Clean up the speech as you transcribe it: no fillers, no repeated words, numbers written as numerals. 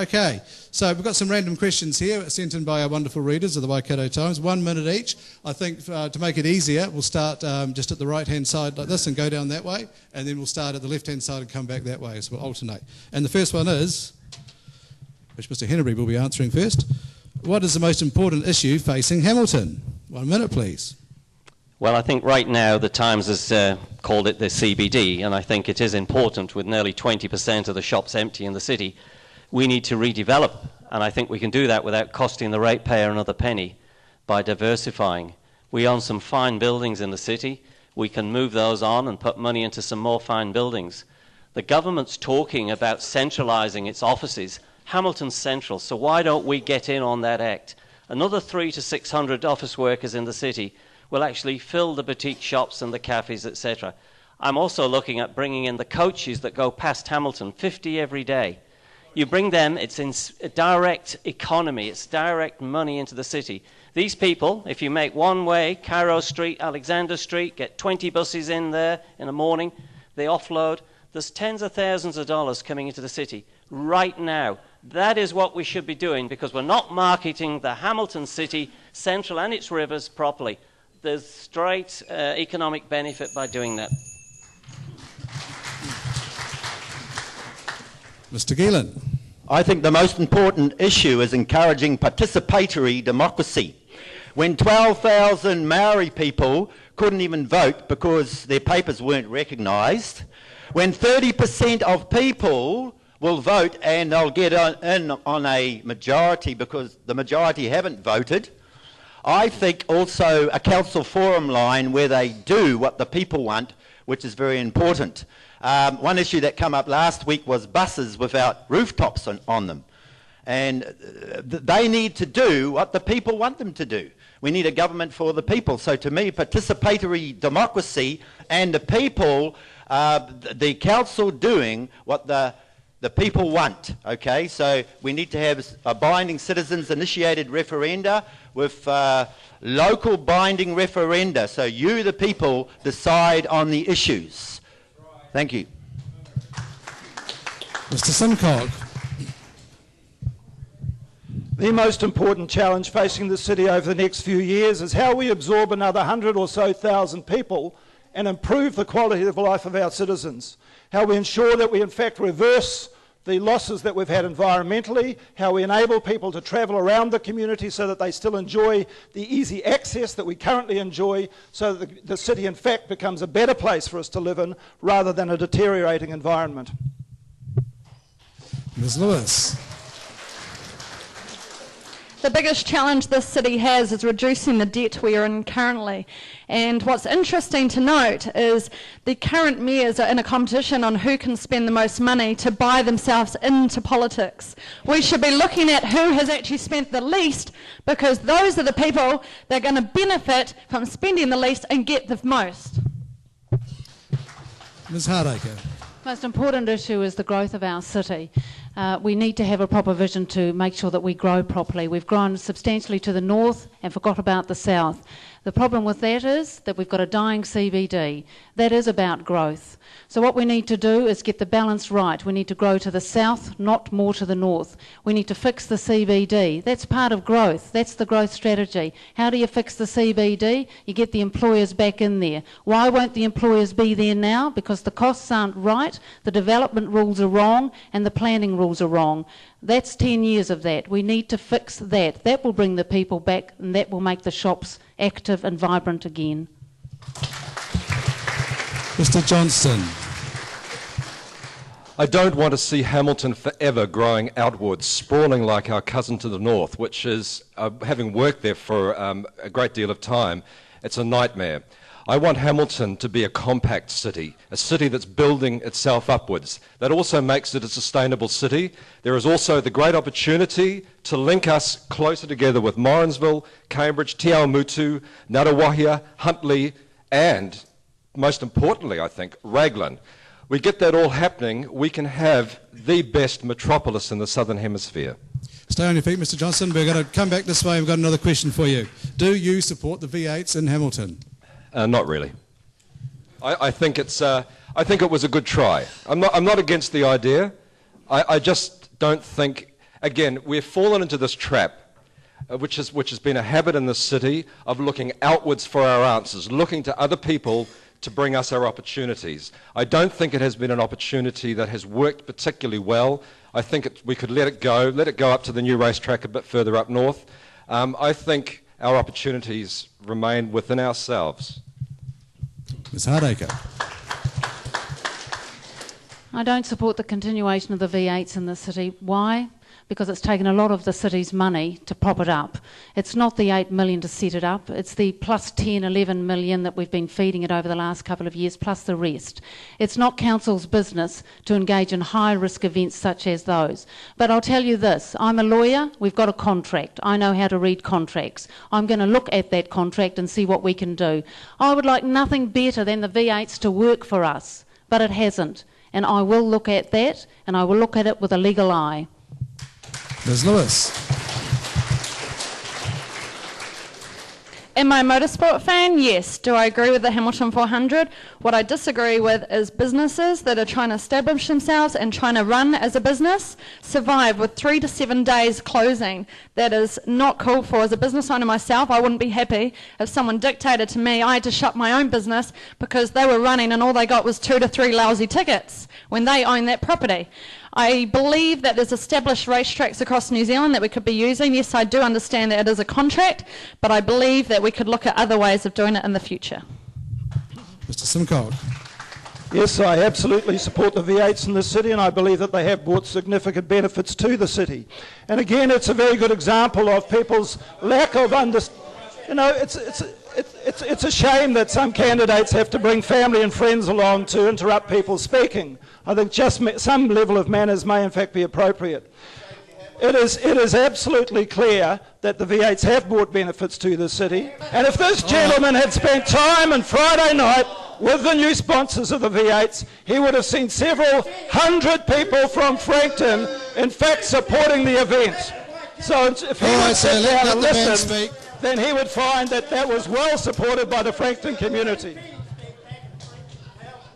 Okay, so we've got some random questions here sent in by our wonderful readers of the Waikato Times, 1 minute each. I think to make it easier, we'll start just at the right-hand side like this and go down that way, and then we'll start at the left-hand side and come back that way, so we'll alternate. And the first one is, which Mr. Hennery will be answering first, what is the most important issue facing Hamilton? 1 minute, please. Well, I think right now the Times has called it the CBD, and I think it is important with nearly 20% of the shops empty in the city. We need to redevelop, and I think we can do that without costing the ratepayer another penny by diversifying. We own some fine buildings in the city. We can move those on and put money into some more fine buildings. The government's talking about centralising its offices. Hamilton's central, so why don't we get in on that act? Another 300 to 600 office workers in the city will actually fill the boutique shops and the cafes, etc. I'm also looking at bringing in the coaches that go past Hamilton, 50 every day. You bring them, it's in direct economy, it's direct money into the city. These people, if you make one way, Cairo Street, Alexander Street, get 20 buses in there in the morning, they offload, there's tens of thousands of dollars coming into the city right now. That is what we should be doing, because we're not marketing the Hamilton city, central and its rivers properly. There's straight economic benefit by doing that. Mr. Geelan. I think the most important issue is encouraging participatory democracy. When 12,000 Maori people couldn't even vote because their papers weren't recognised, when 30% of people will vote and they'll get in on a majority because the majority haven't voted, I think also a council forum line where they do what the people want, which is very important. One issue that came up last week was buses without rooftops on them. And they need to do what the people want them to do. We need a government for the people. So to me, participatory democracy and the people, the council doing what the people want, okay? So we need to have a binding citizens-initiated referenda with local binding referenda, so you, the people, decide on the issues. Thank you. Mr. Simcock. The most important challenge facing the city over the next few years is how we absorb another 100 or so thousand people and improve the quality of life of our citizens. How we ensure that we in fact reverse the losses that we've had environmentally, how we enable people to travel around the community so that they still enjoy the easy access that we currently enjoy, so that the city in fact becomes a better place for us to live in rather than a deteriorating environment. Ms. Lewis. The biggest challenge this city has is reducing the debt we are in currently. And what's interesting to note is the current mayors are in a competition on who can spend the most money to buy themselves into politics. We should be looking at who has actually spent the least, because those are the people that are going to benefit from spending the least and get the most. Ms. Hardacre. Most important issue is the growth of our city. We need to have a proper vision to make sure that we grow properly. We've grown substantially to the north and forgot about the south. The problem with that is that we've got a dying CBD. That is about growth. So what we need to do is get the balance right. We need to grow to the south, not more to the north. We need to fix the CBD. That's part of growth. That's the growth strategy. How do you fix the CBD? You get the employers back in there. Why won't the employers be there now? Because the costs aren't right, the development rules are wrong, and the planning rules are wrong. That's 10 years of that. We need to fix that. That will bring the people back, and that will make the shops active and vibrant again. Mr. Johnston. I don't want to see Hamilton forever growing outwards, sprawling like our cousin to the north, which is, having worked there for a great deal of time, it's a nightmare. I want Hamilton to be a compact city, a city that's building itself upwards. That also makes it a sustainable city. There is also the great opportunity to link us closer together with Morrinsville, Cambridge, Te Awamutu, Ngaruawahia, Huntly, and most importantly, I think, Raglan. We get that all happening, we can have the best metropolis in the Southern Hemisphere. Stay on your feet, Mr. Johnston. We're going to come back this way. We've got another question for you. Do you support the V8s in Hamilton? Not really. I think it was a good try. I'm not against the idea. I just don't think Again, we've fallen into this trap, which has been a habit in this city of looking outwards for our answers, looking to other people to bring us our opportunities. I don't think it has been an opportunity that has worked particularly well. I think we could let it go up to the new racetrack a bit further up north. I think our opportunities remain within ourselves. Ms Hardacre. I don't support the continuation of the V8s in the city. Why? Because it's taken a lot of the city's money to prop it up. It's not the 8 million to set it up, it's the plus 10, 11 million that we've been feeding it over the last couple of years, plus the rest. It's not council's business to engage in high-risk events such as those. But I'll tell you this, I'm a lawyer, we've got a contract. I know how to read contracts. I'm going to look at that contract and see what we can do. I would like nothing better than the V8s to work for us, but it hasn't. And I will look at that, and I will look at it with a legal eye. Ms Lewis. Am I a motorsport fan? Yes. Do I agree with the Hamilton 400? What I disagree with is businesses that are trying to establish themselves and trying to run as a business, survive with 3 to 7 days closing. That is not called for. As a business owner myself, I wouldn't be happy if someone dictated to me I had to shut my own business because they were running and all they got was 2 to 3 lousy tickets when they own that property. I believe that there's established racetracks across New Zealand that we could be using. Yes, I do understand that it is a contract, but I believe that we could look at other ways of doing it in the future. Mr Simcoe. Yes, I absolutely support the V8s in the city, and I believe that they have brought significant benefits to the city. And again, it's a very good example of people's lack of understanding. You know, it's a shame that some candidates have to bring family and friends along to interrupt people speaking. I think just some level of manners may in fact be appropriate. It is absolutely clear that the V8s have brought benefits to the city, and if this gentleman had spent time on Friday night with the new sponsors of the V8s, he would have seen several hundred people from Frankton in fact supporting the event. So if he would sit down and listen, then he would find that that was well supported by the Frankton community.